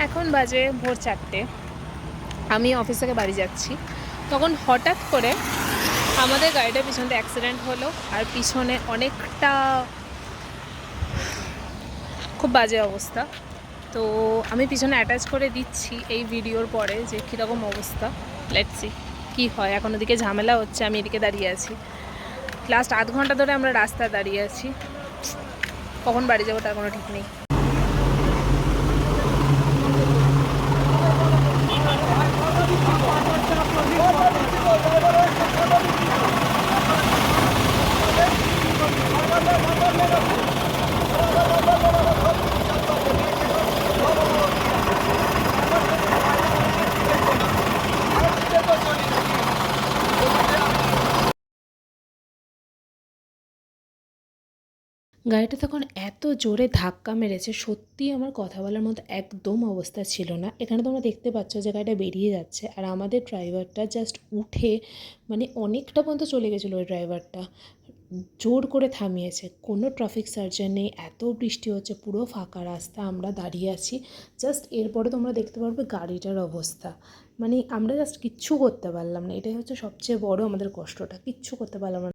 এখন বাজে ভোর 4টে। আমি অফিস থেকে বাড়ি যাচ্ছি, তখন হঠাৎ করে আমাদের গাড়িটা পিছনে অ্যাক্সিডেন্ট হলো। আর পিছনে অনেকটা খুব বাজে অবস্থা। তো আমি পিছনে অ্যাটাচ করে দিচ্ছি এই ভিডিওর পরে যে কীরকম অবস্থা। লেটস সি কী হয়। এখন ওদিকে ঝামেলা হচ্ছে, আমি এদিকে দাঁড়িয়ে আছি। লাস্ট আধ ঘন্টা ধরে আমরা রাস্তায় দাঁড়িয়ে আছি, কখন বাড়ি যাবো তার কোনো ঠিক নেই। গাড়িটা তখন এত জোরে ধাক্কা মেরেছে, সত্যিই আমার কথা বলার মতো একদম অবস্থা ছিল না। এখানে তোমরা দেখতে পাচ্ছ যে গাড়িটা বেরিয়ে যাচ্ছে, আর আমাদের ড্রাইভারটা জাস্ট উঠে মানে অনেকটা পর্যন্ত চলে গেছিলো। ওই ড্রাইভারটা জোর করে থামিয়েছে। কোনো ট্রাফিক সার্জন নেই, এত বৃষ্টি হচ্ছে, পুরো ফাঁকা রাস্তা, আমরা দাঁড়িয়ে আছি। জাস্ট এরপরে তোমরা দেখতে পারবে গাড়িটার অবস্থা, মানে আমরা জাস্ট কিচ্ছু করতে পারলাম না। এটাই হচ্ছে সবচেয়ে বড় আমাদের কষ্টটা, কিচ্ছু করতে পারলাম না।